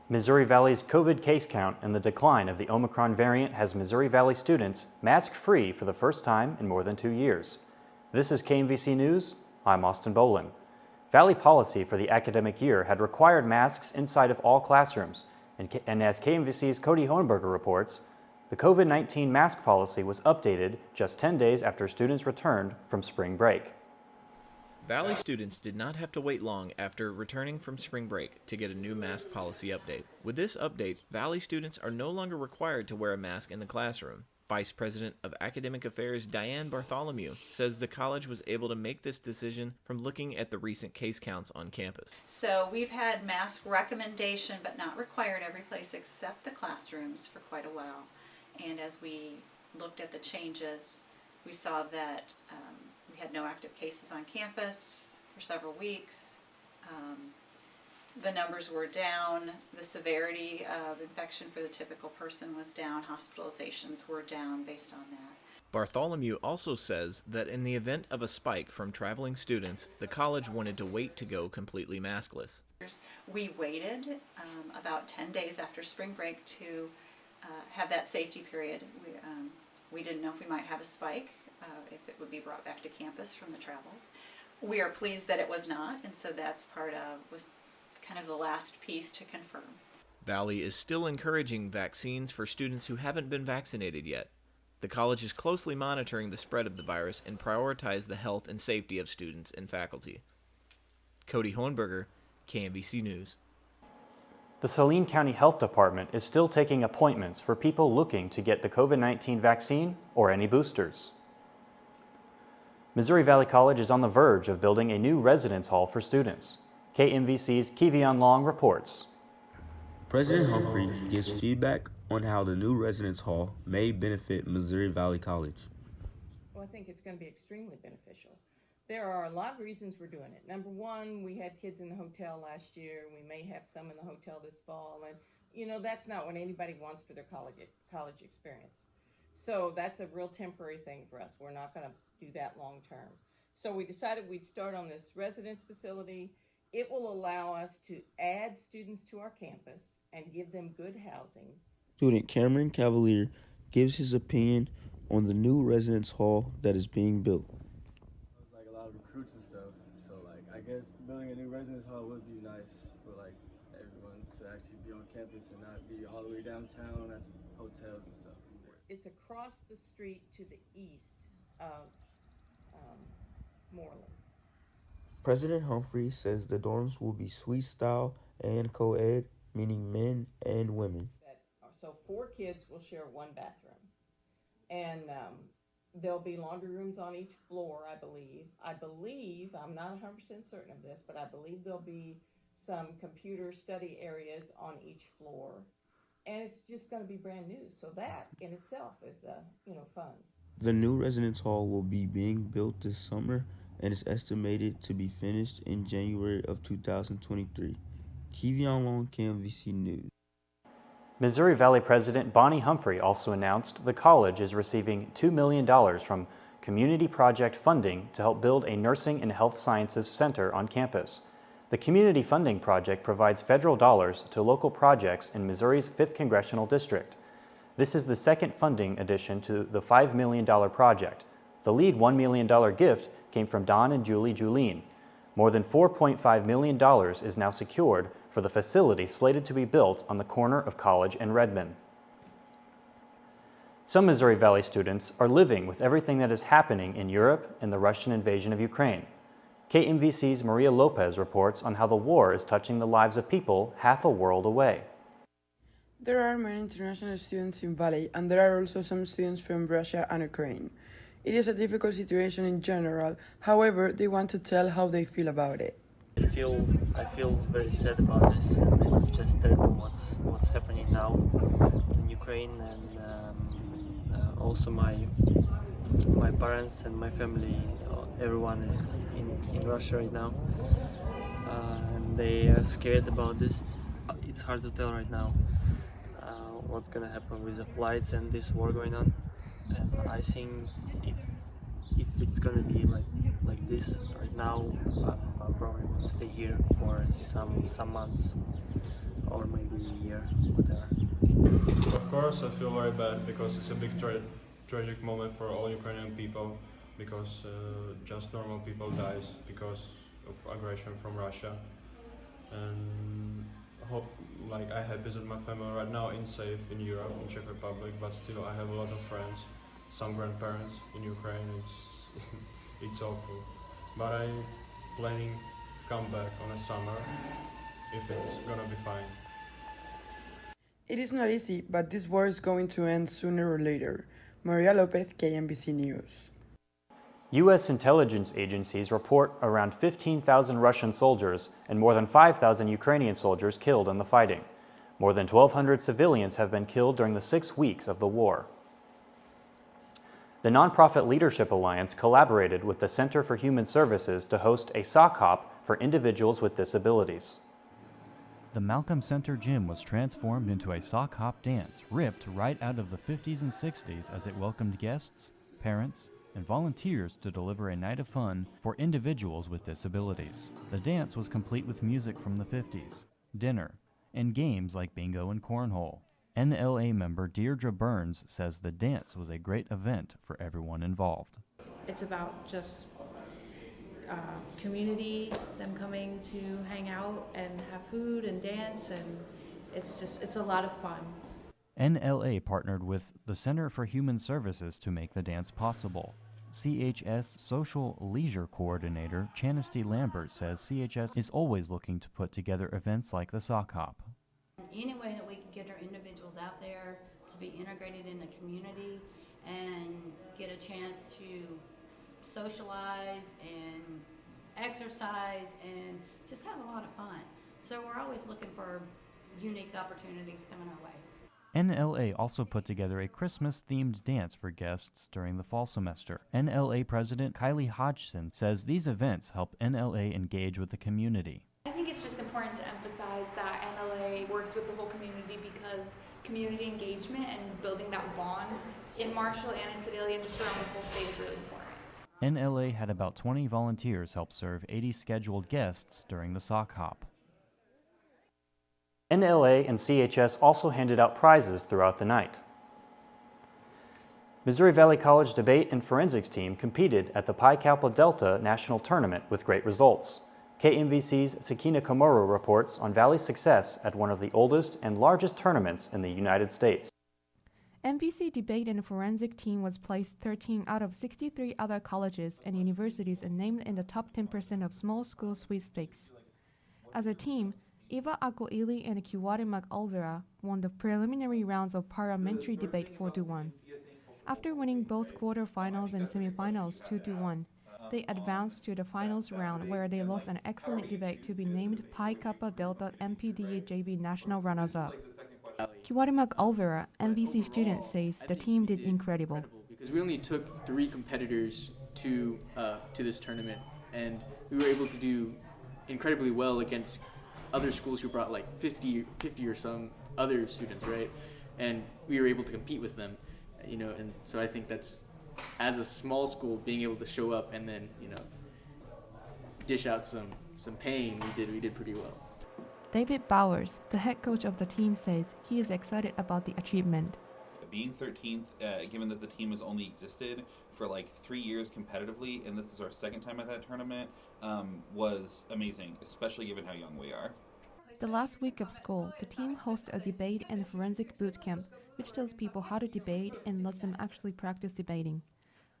Missouri Valley's COVID case count and the decline of the Omicron variant has Missouri Valley students mask-free for the first time in more than 2 years. This is KMVC News. I'm Austin Bolin. Valley policy for the academic year had required masks inside of all classrooms, and as KMVC's Cody Hohenberger reports, the COVID-19 mask policy was updated just 10 days after students returned from spring break. Valley students did not have to wait long after returning from spring break to get a new mask policy update. With this update, Valley students are no longer required to wear a mask in the classroom. Vice President of Academic Affairs Diane Bartholomew says the college was able to make this decision from looking at the recent case counts on campus. So we've had mask recommendation but not required every place except the classrooms for quite a while. And as we looked at the changes, we saw that we had no active cases on campus for several weeks. The numbers were down. The severity of infection for the typical person was down. Hospitalizations were down based on that. Bartholomew also says that in the event of a spike from traveling students, the college wanted to wait to go completely maskless. We waited about 10 days after spring break to have that safety period. We didn't know if we might have a spike, if it would be brought back to campus from the travels. We are pleased that it was not, and so that's was kind of the last piece to confirm. Valley is still encouraging vaccines for students who haven't been vaccinated yet. The college is closely monitoring the spread of the virus and prioritize the health and safety of students and faculty. Cody Hohenberger, KMVC News. The Saline County Health Department is still taking appointments for people looking to get the COVID-19 vaccine or any boosters. Missouri Valley College is on the verge of building a new residence hall for students. KMVC's Kivion Long reports. President Humphrey gives feedback on how the new residence hall may benefit Missouri Valley College. Well, I think it's going to be extremely beneficial. There are a lot of reasons we're doing it. Number one, we had kids in the hotel last year. We may have some in the hotel this fall. And, you know, that's not what anybody wants for their college experience. So that's a real temporary thing for us. We're not going to do that long term. So we decided we'd start on this residence facility. It will allow us to add students to our campus and give them good housing. Student Cameron Cavalier gives his opinion on the new residence hall that is being built. Like a lot of recruits and stuff, so like I guess building a new residence hall would be nice for like everyone to actually be on campus and not be all the way downtown at hotels and stuff. It's across the street to the east of Moreland. President Humphrey says the dorms will be suite style and co-ed, meaning men and women. So 4 kids will share one bathroom. And there'll be laundry rooms on each floor, I believe, I'm not 100% certain of this, but I believe there'll be some computer study areas on each floor. And it's just going to be brand new. So that in itself is, fun. The new residence hall will be being built this summer and is estimated to be finished in January of 2023. Kivion Long, KMVC News. Missouri Valley President Bonnie Humphrey also announced the college is receiving $2 million from community project funding to help build a nursing and health sciences center on campus. The community funding project provides federal dollars to local projects in Missouri's 5th Congressional District. This is the second funding addition to the $5 million project. The lead $1 million gift came from Don and Julie Julien. More than $4.5 million is now secured for the facility slated to be built on the corner of College and Redmond. Some Missouri Valley students are living with everything that is happening in Europe and the Russian invasion of Ukraine. KMVC's Maria Lopez reports on how the war is touching the lives of people half a world away. There are many international students in Valley, and there are also some students from Russia and Ukraine. It is a difficult situation in general, however, they want to tell how they feel about it. I feel very sad about this, and it's just terrible what's happening now in Ukraine, and also my parents and my family, everyone is in Russia right now, and they are scared about this. It's hard to tell right now what's gonna happen with the flights and this war going on, and I think if it's gonna be like this right now, I'm probably gonna stay here for some months or maybe a year, whatever. Of course, I feel very bad because it's a big tragic moment for all Ukrainian people, because just normal people dies because of aggression from Russia. And hope, like, I have visited my family right now in safe in Europe, in Czech Republic, but still I have a lot of friends, some grandparents in Ukraine. It's it's awful, but I'm planning to come back on a summer if it's gonna be fine. It is not easy, but this war is going to end sooner or later. Maria Lopez, KMVC News. U.S. intelligence agencies report around 15,000 Russian soldiers and more than 5,000 Ukrainian soldiers killed in the fighting. More than 1,200 civilians have been killed during the 6 weeks of the war. The Nonprofit Leadership Alliance collaborated with the Center for Human Services to host a sock hop for individuals with disabilities. The Malcolm Center gym was transformed into a sock hop dance, ripped right out of the 50s and 60s as it welcomed guests, parents, and volunteers to deliver a night of fun for individuals with disabilities. The dance was complete with music from the 50s, dinner, and games like bingo and cornhole. NLA member Deirdre Burns says the dance was a great event for everyone involved. It's about just community, them coming to hang out and have food and dance, and it's a lot of fun. NLA partnered with the Center for Human Services to make the dance possible. CHS Social Leisure Coordinator Chanesty Lambert says CHS is always looking to put together events like the sock hop. Any way that we can get our individuals out there to be integrated in the community and get a chance to socialize and exercise and just have a lot of fun. So we're always looking for unique opportunities coming our way. NLA also put together a Christmas-themed dance for guests during the fall semester. NLA President Kylie Hodgson says these events help NLA engage with the community. I think it's just important to emphasize that NLA works with the whole community because community engagement and building that bond in Marshall and in Sedalia and just around the whole state is really important. NLA had about 20 volunteers help serve 80 scheduled guests during the sock hop. NLA and CHS also handed out prizes throughout the night. Missouri Valley College debate and forensics team competed at the Pi Kappa Delta National Tournament with great results. KMVC's Sakina Komoro reports on Valley's success at one of the oldest and largest tournaments in the United States. MVC debate and forensic team was placed 13 out of 63 other colleges and universities and named in the top 10% of small school sweepstakes. As a team, Eva Akoili and Kiwari McAlvera won the preliminary rounds of parliamentary debate 4-1. After winning both quarterfinals and semifinals 2-1, they advanced to the finals round where they lost an excellent debate to be named Pi Kappa Delta MPDA JV national runners-up. Kiwari McAlvera, MVC student, says the team did incredible. Because we only took 3 competitors to this tournament, and we were able to do incredibly well against other schools who brought like 50 or some other students, right? And we were able to compete with them, you know, and so I think that's, as a small school, being able to show up and then, you know, dish out some pain, we did pretty well. David Bowers, the head coach of the team, says he is excited about the achievement. Being 13th, given that the team has only existed for like 3 years competitively, and this is our second time at that tournament, was amazing, especially given how young we are. The last week of school, the team hosts a debate and forensic boot camp, which tells people how to debate and lets them actually practice debating.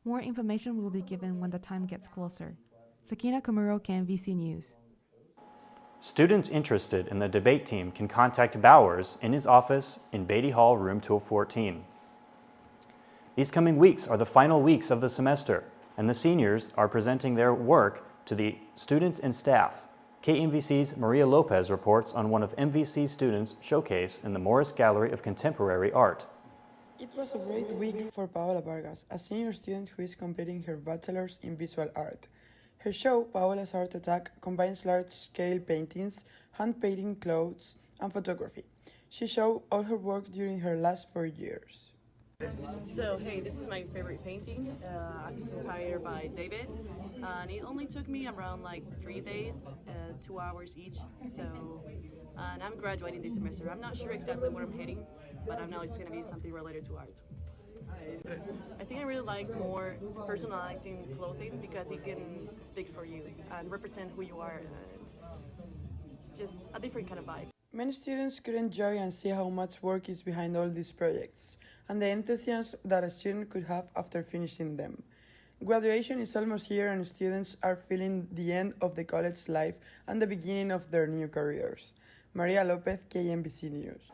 More information will be given when the time gets closer. Sakina Komuro, KMVC News. Students interested in the debate team can contact Bowers in his office in Beatty Hall, room 214. These coming weeks are the final weeks of the semester, and the seniors are presenting their work to the students and staff. KMVC's Maria Lopez reports on one of MVC's students' showcase in the Morris Gallery of Contemporary Art. It was a great week for Paola Vargas, a senior student who is completing her bachelor's in visual art. Her show, Paola's Art Attack, combines large-scale paintings, hand-painting clothes, and photography. She showed all her work during her last 4 years. So, hey, this is my favorite painting. It's inspired by David, and it only took me around like 3 days, 2 hours each. So, and I'm graduating this semester. I'm not sure exactly where I'm heading, but I know it's going to be something related to art. I think I really like more personalizing clothing because it can speak for you and represent who you are, and just a different kind of vibe. Many students could enjoy and see how much work is behind all these projects, and the enthusiasm that a student could have after finishing them. Graduation is almost here, and students are feeling the end of the college life and the beginning of their new careers. Maria Lopez, KMVC News.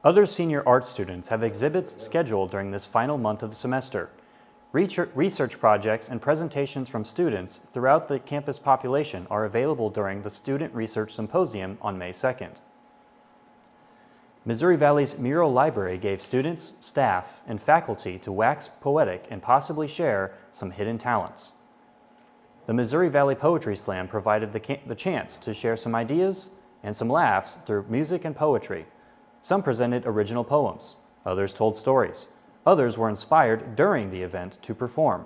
Other senior art students have exhibits scheduled during this final month of the semester. Research projects and presentations from students throughout the campus population are available during the Student Research Symposium on May 2nd. Missouri Valley's Mural Library gave students, staff, and faculty to wax poetic and possibly share some hidden talents. The Missouri Valley Poetry Slam provided the chance to share some ideas and some laughs through music and poetry. Some presented original poems, others told stories. Others were inspired during the event to perform.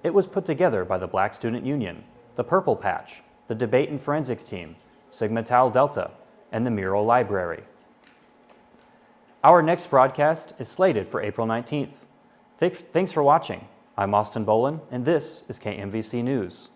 It was put together by the Black Student Union, the Purple Patch, the Debate and Forensics Team, Sigma Tau Delta, and the Mural Library. Our next broadcast is slated for April 19th. Thanks for watching. I'm Austin Bolin, and this is KMVC News.